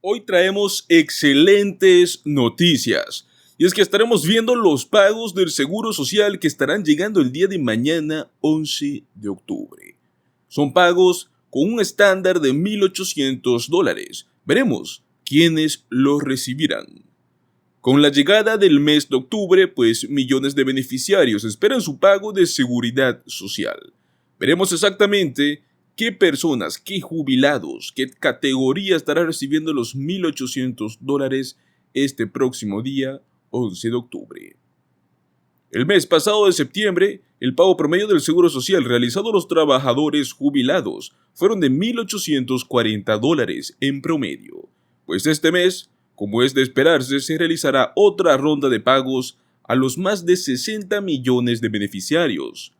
Hoy traemos excelentes noticias. Y es que estaremos viendo los pagos del Seguro Social que estarán llegando el día de mañana, 11 de octubre. Son pagos con un estándar de $1,800. Veremos quiénes los recibirán. Con la llegada del mes de octubre, pues millones de beneficiarios esperan su pago de seguridad social. Veremos exactamente qué personas, qué jubilados, qué categoría estará recibiendo los $1,800 este próximo día 11 de octubre. El mes pasado de septiembre, el pago promedio del Seguro Social realizado a los trabajadores jubilados fueron de $1,840 en promedio, pues este mes, como es de esperarse, se realizará otra ronda de pagos a los más de 60 millones de beneficiarios.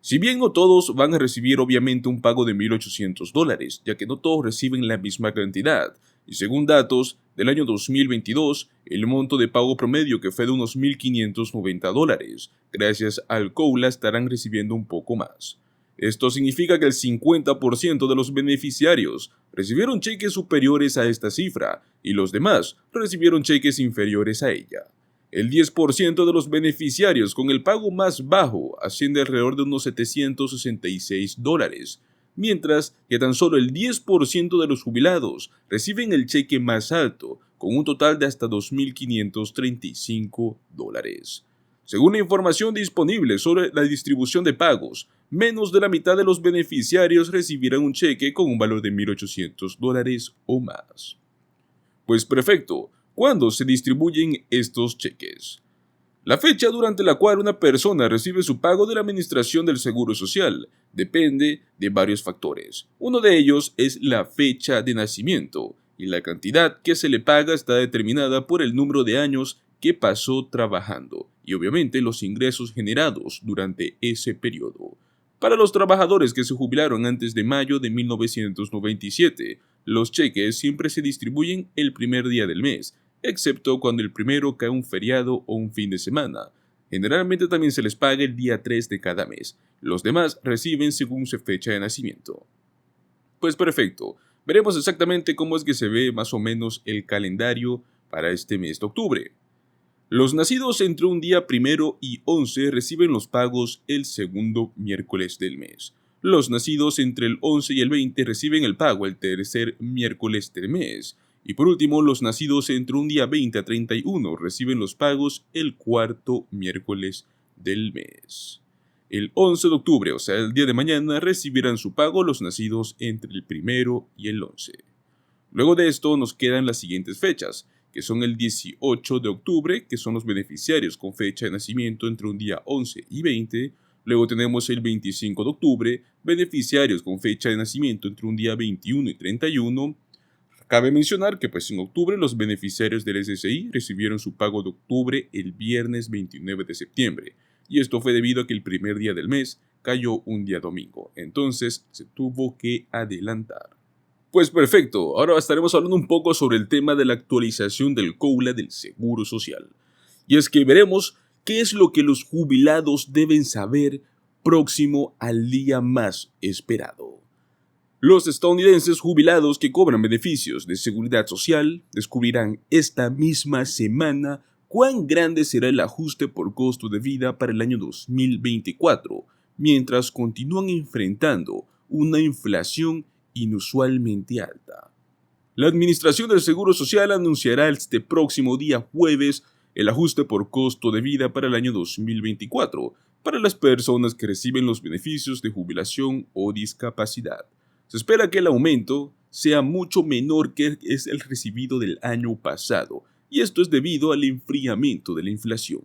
Si bien no todos van a recibir obviamente un pago de $1,800, ya que no todos reciben la misma cantidad, y según datos del año 2022, el monto de pago promedio que fue de unos $1,590, gracias al COULA estarán recibiendo un poco más. Esto significa que el 50% de los beneficiarios recibieron cheques superiores a esta cifra y los demás recibieron cheques inferiores a ella. El 10% de los beneficiarios con el pago más bajo asciende alrededor de unos $766, mientras que tan solo el 10% de los jubilados reciben el cheque más alto, con un total de hasta $2,535. Según la información disponible sobre la distribución de pagos, menos de la mitad de los beneficiarios recibirán un cheque con un valor de $1,800 o más. Pues perfecto. ¿Cuándo se distribuyen estos cheques? La fecha durante la cual una persona recibe su pago de la Administración del Seguro Social depende de varios factores. Uno de ellos es la fecha de nacimiento, y la cantidad que se le paga está determinada por el número de años que pasó trabajando, y obviamente los ingresos generados durante ese periodo. Para los trabajadores que se jubilaron antes de mayo de 1997, los cheques siempre se distribuyen el primer día del mes, excepto cuando el primero cae un feriado o un fin de semana. Generalmente también se les paga el día 3 de cada mes. Los demás reciben según su fecha de nacimiento. Pues perfecto, veremos exactamente cómo es que se ve más o menos el calendario para este mes de octubre. Los nacidos entre un día 1 y 11 reciben los pagos el segundo miércoles del mes. Los nacidos entre el 11 y el 20 reciben el pago el tercer miércoles del mes. Y por último, los nacidos entre un día 20 a 31 reciben los pagos el cuarto miércoles del mes. El 11 de octubre, o sea, el día de mañana, recibirán su pago los nacidos entre el 1 y el 11. Luego de esto nos quedan las siguientes fechas, que son el 18 de octubre, que son los beneficiarios con fecha de nacimiento entre un día 11 y 20. Luego tenemos el 25 de octubre, beneficiarios con fecha de nacimiento entre un día 21 y 31. Cabe mencionar que en octubre los beneficiarios del SSI recibieron su pago de octubre el viernes 29 de septiembre, y esto fue debido a que el primer día del mes cayó un día domingo, entonces se tuvo que adelantar. Pues perfecto, ahora estaremos hablando un poco sobre el tema de la actualización del COULA del Seguro Social. Y es que veremos qué es lo que los jubilados deben saber próximo al día más esperado. Los estadounidenses jubilados que cobran beneficios de seguridad social descubrirán esta misma semana cuán grande será el ajuste por costo de vida para el año 2024, mientras continúan enfrentando una inflación inusualmente alta. La Administración del Seguro Social anunciará este próximo día jueves el ajuste por costo de vida para el año 2024 para las personas que reciben los beneficios de jubilación o discapacidad. Se espera que el aumento sea mucho menor que es el recibido del año pasado, y esto es debido al enfriamiento de la inflación.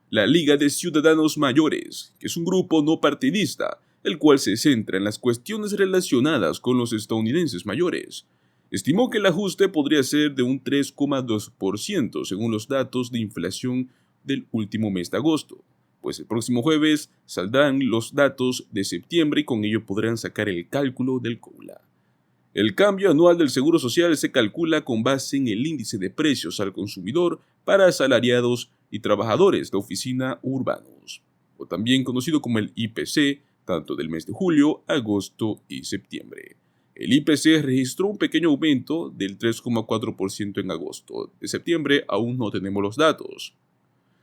La Liga de Ciudadanos Mayores, que es un grupo no partidista, el cual se centra en las cuestiones relacionadas con los estadounidenses mayores, estimó que el ajuste podría ser de un 3,2% según los datos de inflación del último mes de agosto, pues el próximo jueves saldrán los datos de septiembre y con ello podrán sacar el cálculo del COULA. El cambio anual del Seguro Social se calcula con base en el índice de precios al consumidor para asalariados y trabajadores de oficina urbanos, o también conocido como el IPC, tanto del mes de julio, agosto y septiembre. El IPC registró un pequeño aumento del 3,4% en agosto. De septiembre aún no tenemos los datos.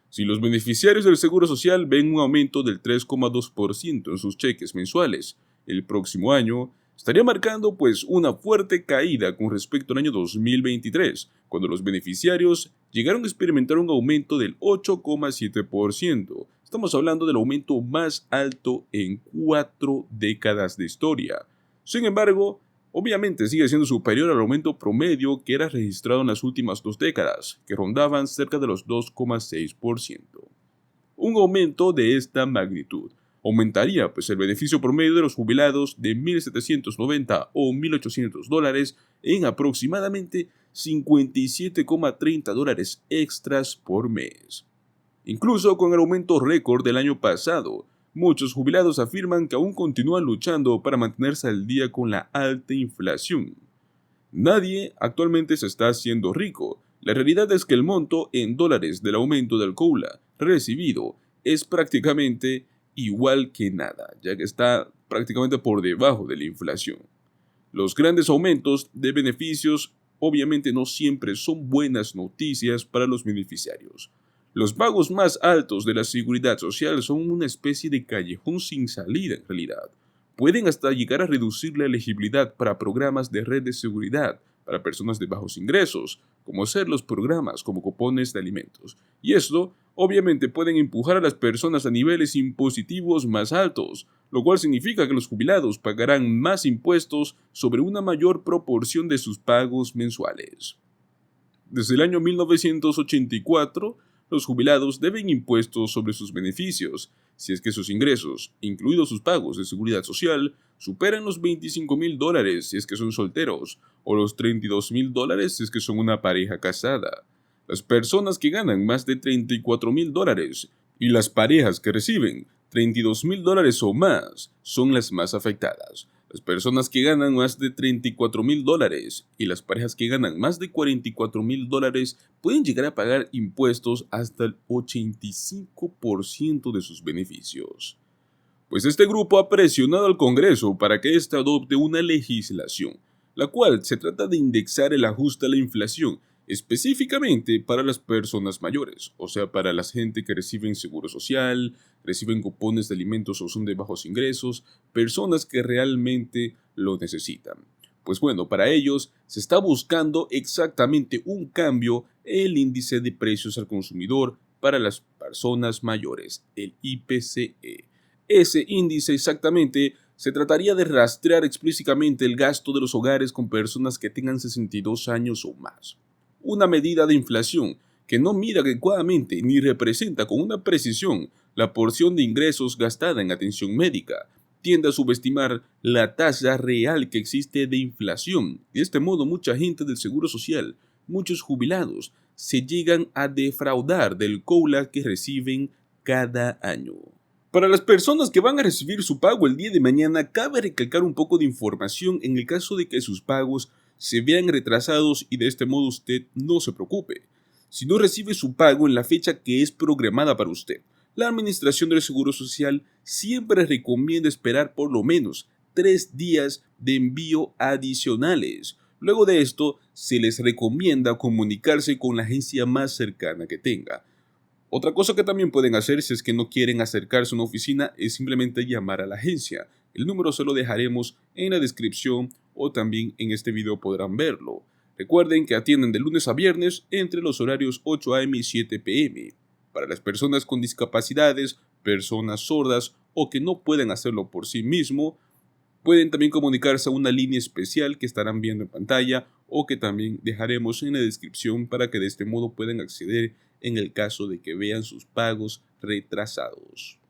Si los beneficiarios del Seguro Social ven un aumento del 3,2% en sus cheques mensuales el próximo año, estaría marcando pues una fuerte caída con respecto al año 2023, cuando los beneficiarios llegaron a experimentar un aumento del 8,7%. Estamos hablando del aumento más alto en 4 décadas de historia. Sin embargo, obviamente sigue siendo superior al aumento promedio que era registrado en las últimas 2 décadas, que rondaban cerca de los 2,6%. Un aumento de esta magnitud aumentaría pues el beneficio promedio de los jubilados de $1,790 o $1,800 en aproximadamente $57,30 extras por mes. Incluso con el aumento récord del año pasado, muchos jubilados afirman que aún continúan luchando para mantenerse al día con la alta inflación. Nadie actualmente se está haciendo rico. La realidad es que el monto en dólares del aumento del COLA recibido es prácticamente igual que nada, ya que está prácticamente por debajo de la inflación. Los grandes aumentos de beneficios obviamente no siempre son buenas noticias para los beneficiarios. Los pagos más altos de la seguridad social son una especie de callejón sin salida en realidad. Pueden hasta llegar a reducir la elegibilidad para programas de red de seguridad para personas de bajos ingresos, como ser los programas como cupones de alimentos. Y esto, obviamente, pueden empujar a las personas a niveles impositivos más altos, lo cual significa que los jubilados pagarán más impuestos sobre una mayor proporción de sus pagos mensuales. Desde el año 1984, los jubilados deben impuestos sobre sus beneficios, si es que sus ingresos, incluidos sus pagos de seguridad social, superan los $25,000 si es que son solteros, o los $32,000 si es que son una pareja casada. Las personas que ganan más de $34,000 y las parejas que reciben $32,000 o más son las más afectadas. Las personas que ganan más de $34,000 y las parejas que ganan más de $44,000 pueden llegar a pagar impuestos hasta el 85% de sus beneficios. Pues este grupo ha presionado al Congreso para que éste adopte una legislación, la cual se trata de indexar el ajuste a la inflación específicamente para las personas mayores, o sea, para la gente que reciben seguro social, reciben cupones de alimentos o son de bajos ingresos, personas que realmente lo necesitan. Pues bueno, para ellos se está buscando exactamente un cambio en el índice de precios al consumidor para las personas mayores, el IPCE. Ese índice exactamente se trataría de rastrear explícitamente el gasto de los hogares con personas que tengan 62 años o más. Una medida de inflación que no mide adecuadamente ni representa con una precisión la porción de ingresos gastada en atención médica, tiende a subestimar la tasa real que existe de inflación. De este modo, mucha gente del Seguro Social, muchos jubilados, se llegan a defraudar del COLA que reciben cada año. Para las personas que van a recibir su pago el día de mañana, cabe recalcar un poco de información en el caso de que sus pagos se vean retrasados y de este modo usted no se preocupe. Si no recibe su pago en la fecha que es programada para usted, la Administración del Seguro Social siempre recomienda esperar por lo menos 3 días de envío adicionales. Luego de esto, se les recomienda comunicarse con la agencia más cercana que tenga. Otra cosa que también pueden hacer si es que no quieren acercarse a una oficina es simplemente llamar a la agencia. El número se lo dejaremos en la descripción o también en este video podrán verlo. Recuerden que atienden de lunes a viernes entre los horarios 8 a.m. y 7 p.m. Para las personas con discapacidades, personas sordas o que no pueden hacerlo por sí mismo, pueden también comunicarse a una línea especial que estarán viendo en pantalla o que también dejaremos en la descripción para que de este modo puedan acceder en el caso de que vean sus pagos retrasados.